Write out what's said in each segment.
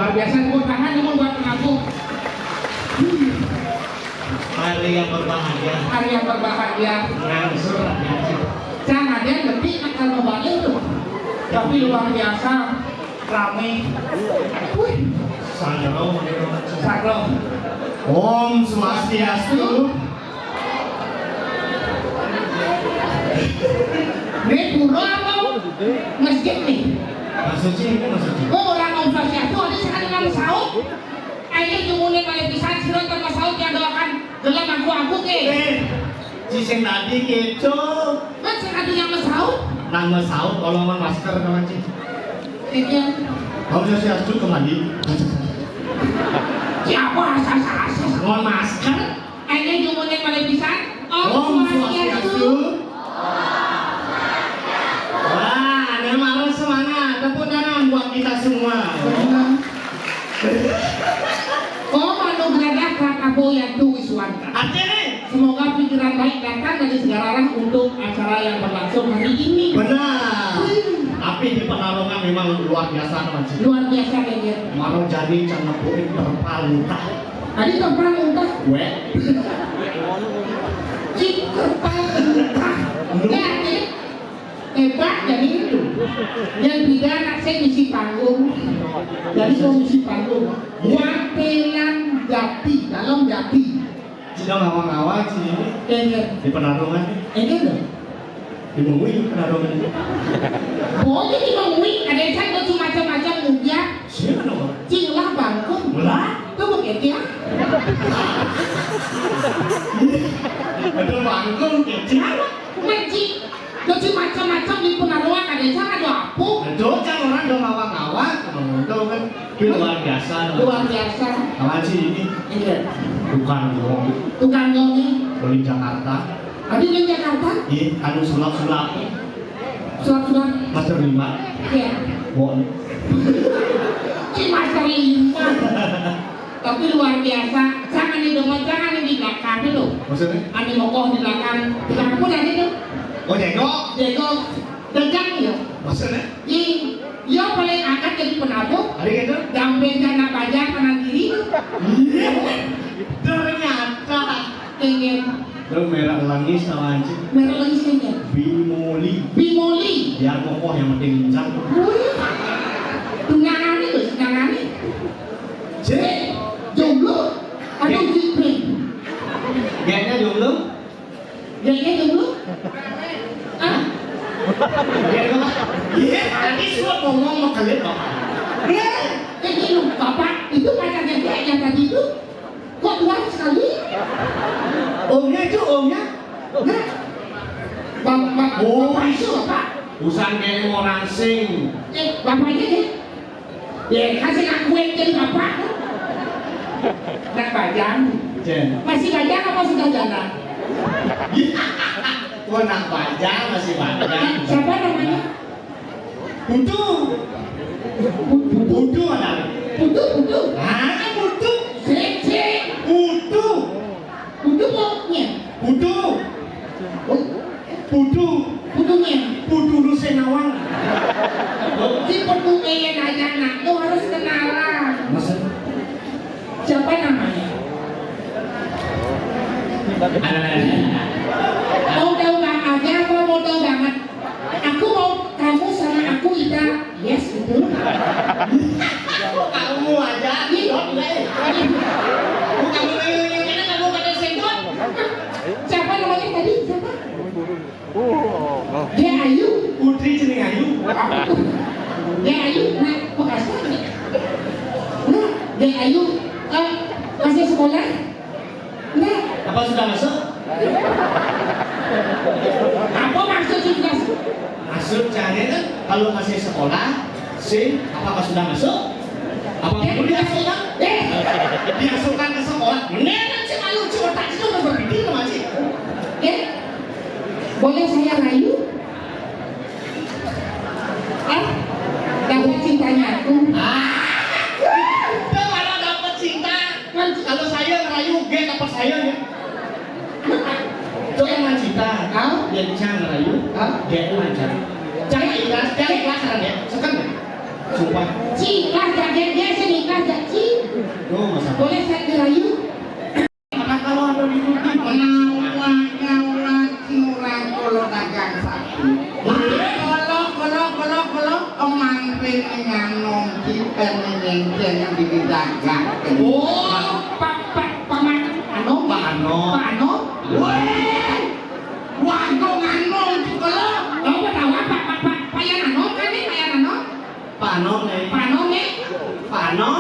luar biasa, tepuk tangan dulu buat pengaku. Hari yang berbahagia. Hari yang berbahagia. Jangan ada yang lebih akan membalik tuh. Tapi luar biasa, ramai. Wih, Sagro. Om Swastiastu. Ini pura apa? Masjid nih. Maksudnya maksudnya. Oh, orang Om Swastiastu ada sekali nama saud. Ayo jumunin balik pisan sirot sama saud yang doakan gelam aku ke. Ciseng tadi keco. Kan sekali yang saud. Nama saud kalau mau masker kawan sih. Iya. Om Swastiastu kembali. Siapa asas-asas? Mau masker? Ayo jumunin balik pisan. Om Swastiastu. Wah, ada marah semangat. Tepuk tangan buat kita semua. Oh, anugerah Kakaboy yang Wiswanta. Artinya? Semoga pikiran baik datang dari segala arah untuk acara yang berlangsung hari ini. Benar. Tapi di Penarungan memang luar biasa teman sih. Luar biasa kayaknya. Mau jadi jangan nepuin terpal muntah. Tadi terpal muntah. Gue. Cik terpal muntah. Nah, ini hebat jadi itu. Yang pidana saya ngisi panggung. Jadi komisi panggung. Wakilan Jati dalam Jati. Sudah ngawang-ngawang sih ini. Kayaknya. Di Penarungan. Ini dong. Di Mengui Penarungan ini. Oh, jadi Mengui ada yang saya tuh macam-macam mulia. Siapa nama? Cinglah bangkung. Mula? Tuh begitu ya. Betul bangkung kecil. Menci, jadi macam-macam di pengaruhan ada cara do apa? Betul kan orang do ngawang-ngawang, betul kan luar biasa. Luar biasa. Kawan sih ini Iya. bukan bohong. Tukang gomi. Dari Jakarta. Tadi di Jakarta. Iya, anu sulap-sulap. Surat-surat. Master 5. Iya. Bon. Si Master 5. Tapi luar biasa. Jangan di depan, jangan di belakang dulu. Maksudnya? Ani mokoh di belakang. Tukang apa tadi tuh? Oh jago. Jago. Dagang ya. Maksudnya? Iya paling angkat jadi penabung. Ada gitu? Gampang jana pajak kanan kiri. Iya. Ternyata. Ingin Terus merah langis sama anjing. merah lagi sini. Bimoli. Bimoli. Biar kokoh yang penting lincah. Tunangan itu, tunangan ini. Jomblo. Aduh jipring. Kayaknya jomblo. Kayaknya jomblo. Ah. Iya, tadi semua ngomong sama kalian bapak. Jadi lu bapak itu pacarnya dia yang tadi itu kok luar sekali? Omnya itu omnya. Nah, bapak, Oh. bapak itu bapak. Usan kayak orang sing. Bapaknya deh. Ya kasih ngakuin jadi bapak. Nak bajang. Jen. Masih bajang apa sudah jalan? Gua nak bajang masih bajang. Siapa namanya? Putu. Putu ada. Putu, Putu. Ah, putu. Cece. Putu. Putu pokoknya. Putu. Putu. Putunya. Putu lu senawang. Si Putu yang nanya anak tuh harus kenalan. Masa? Siapa namanya? Mau tahu bang aja apa mau tahu banget? Aku mau kamu sama aku Ida. Yes betul. Kamu aja. Kamu yang ini kamu kata senggol. Siapa namanya tadi? Siapa? Dia Ayu. Putri jeneng Ayu. Dia Ayu. Nah, makasih. Nah, Dia Ayu. Masih sekolah? Nah, Apa sudah masuk? apa maksud sudah? Masuk caranya kan kalau masih sekolah, sing apakah sudah masuk? Apa perlu dimasukkan? Dimasukkan ke sekolah? Beneran sih malu cuma tak sih udah berpikir sama sih. Boleh saya rayu? Dapat cintanya aku. Udah malah dapat cinta. Kalau saya ngerayu, dia dapat saya ya. Itu emang cinta. Dia bisa ngerayu, dia lancar. Jangan ikhlas sekarang ya. Sekarang ya. Sumpah. Cinta jadi dia senikah jadi. Oh, masa. Boleh saya dirayu? Maka kalau ada di YouTube, Ngawang curang kalau dagang sapi. Kalau emangring nganom kipen yang didagang. Oh, paman ano? Pak Ano. Pak Ano? Wah, kau nganom kalau kau tahu apa? Pak Yan Ano kan nih? Pak Yan Ano? Pak Ano nih. Pak Ano nih? Pak Ano.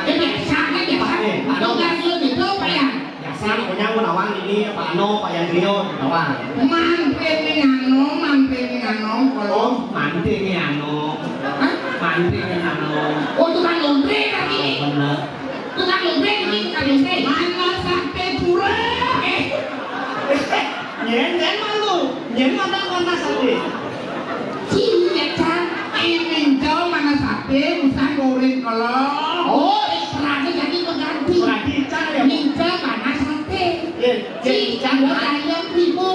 Biasa kan biasa. Kau nggak itu Pak Yan? Biasa punya nawang ini Pak Ano, Pak Yandrio, nawang. Mampir nganom kalau Oh, manti nih Ano. Manti nih Ano. oh tukang laundry lagi. Bener. Tukang laundry ini tukang laundry. Mana sampai pura? Nyen malu. Nyen mana sate. Cilik kan? Minjau mana sate, usah goreng kalau. Oh, istilahnya jadi pengganti. Berarti ikan ya. Minta mana sate? Ikan Cilik ayam ribu.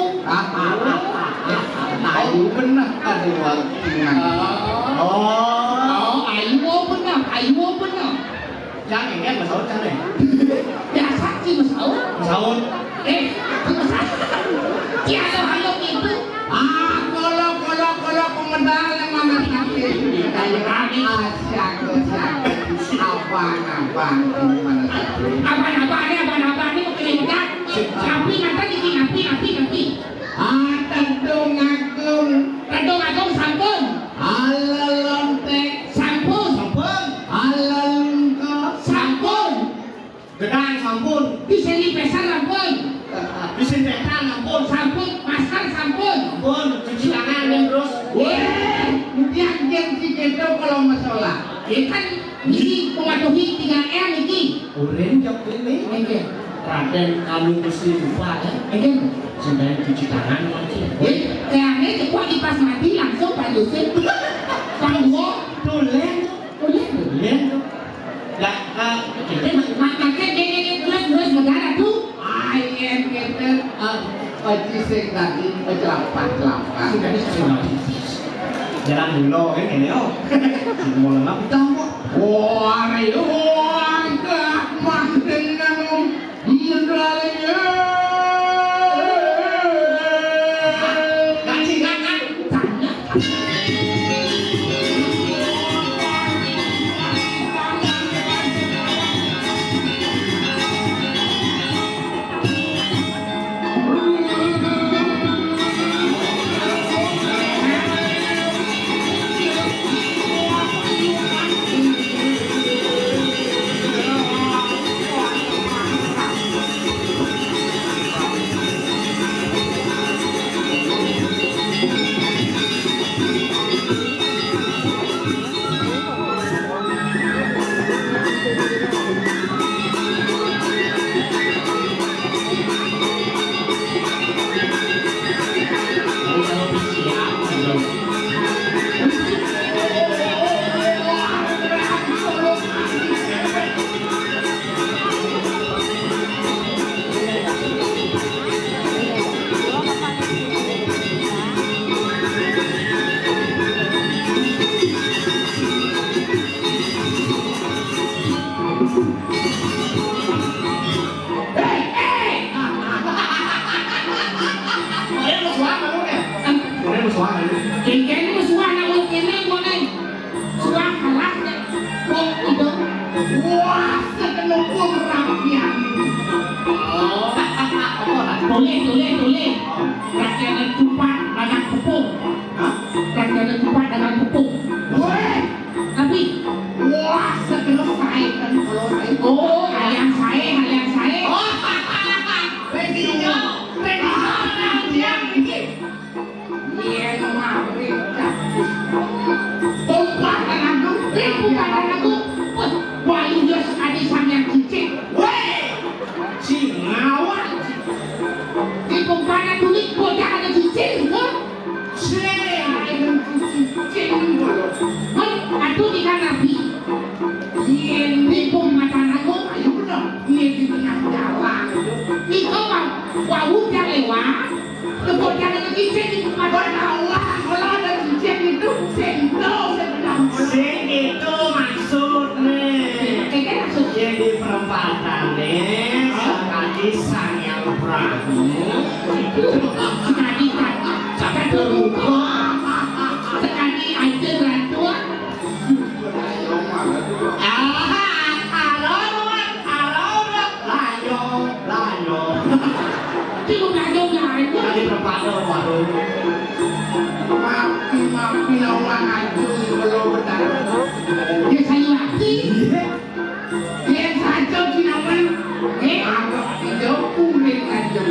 Ayu benar ada waktu. Oh. Ayo benar, ayo benar. Trang này ghét mà xấu trang này. Biasa sih masau. Xấu. Tiada hayam itu. Kalau komentar yang mana sate. Abang mana sate. Apa ini mungkin enggak. Api nanti bikin api. Tendung agung. Redong sampun. Ala lontek. Sampun. Ala lungkot. Sampun. Gedang sampun. Bisa dipesan sampun. Bisa disinfektan ampun. Sampun, masker sampun. Ampun, cuci tangan dan terus. Yang si kita kalau masalah. Kan ini mematuhi 3M ini. Urin jok ini. Oke. Raden kanu mesti lupa ya. Oke. Sampai cuci tangan nanti. Kayaknya cepat di pas mati langsung Pak Yusuf. Panggo. Tulen. Boleh. Tulen. Lah, kita Makanya dia terus negara tuh. Yang kita cisik tadi celapa-celapa. sudah disengaja. Jalan dulu kan ini oh. Mau lengkap tamu. Wah, itu angkat mas dengan medalnya. Gaji kan. Kayaknya musuhan aku kini boleh. Suah kalah kok itu. Wah, sekenupung rakyat. Boleh. Rakyat dan cepat dengan pupuk. Rakyat dan cepat dengan pupuk. Weh, Tapi, wah, sekenup saya kan kalau saya. oh, ayam saya. Radio, yang ini. Yang mereka. Pompa dan aku. Bukan aku. Wah, ini ada samyang cicik. Weh, Si ngawak. Di kumparan tulis bocah ada cicik. Aku di kanapi. Di kumparan aku. ayo benar. Dia di tengah jalan. Itu wah udah lewat. Bocah ada cicik di kumparan. Allah, kalau ada cicak itu sendok sebenarnya. Sing itu maksudnya. Kayaknya langsung. Jadi perempatan nih. Sekali Sang Prabu. Sekali terbuka. Sekali aja ratu. Itu gajo-gajo. Jadi perempatan waduh. Maafin orang aja kalau benar. Dia saya lagi. Dia saja sinaman. Agak tidak kuning aja.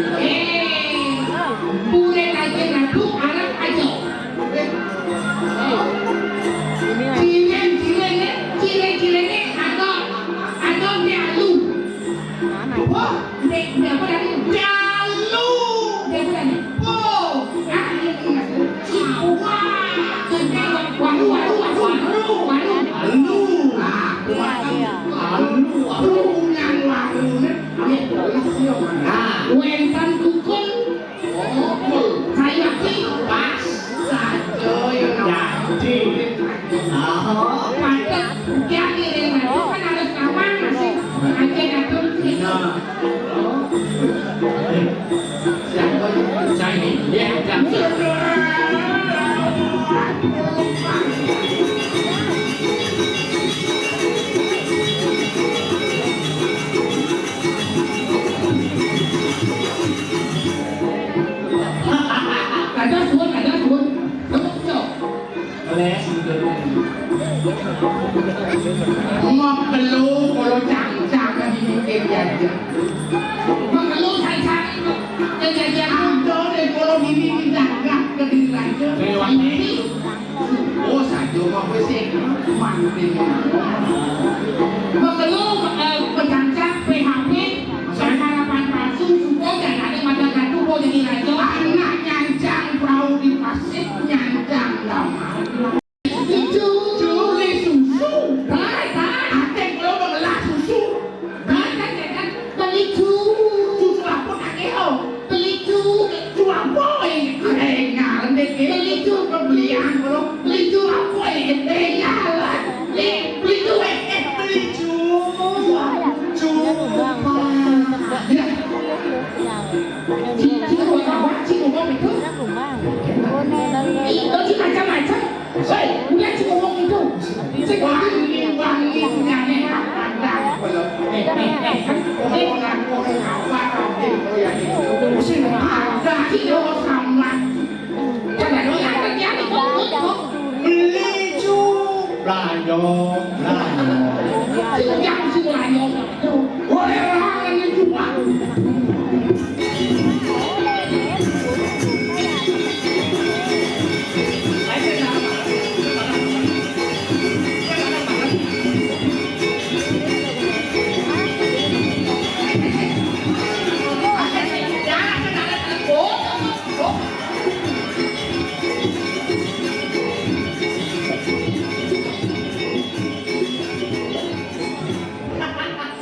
Pure aja ratu Arab aja. Cilen ada dia alu. Wah, dia apa tadi? Jalu. Dia apa tadi? Oh, Alu. Wentan kukul, saya lagi pas. Jadi. Pantas dia kirim itu kan harus kawan masih aja datang sini. Saya ini dia jam. Ada suun. Oleh singgung. Mau perlu kalau cang-cang di mikir aja. Mengeluh saya itu. Jajan muda deh kalau gini dagang ke diraja. Oh, saja mau pesek. Mandi. Mengeluh pencacat PHP harapan palsu supaya ada mata kartu mau jadi raja. Anak nyancang perahu di pasir nyancang lama. Curi susu. Atek lo mengelah susu. Beli Susu apa nak keo? Susu apa ini? Ngalan dek beli pembelian lo. Beli susu apa ini? Ngalan. Beli susu. Itu macam-macam. Udah cuma ngomong itu. Wangi punya nenek pandang belum. Orang awak itu yang itu. Ada kilo sama. Jangan lo yang terjadi kok. Beli cu. Layo. Yang si layo itu. Oleh orang yang cuma.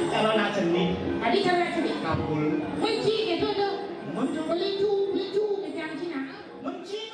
Kalau nak jenis Tadi cara sedih. kabul. Benci gitu tuh. Beli cu yang Cina. Benci.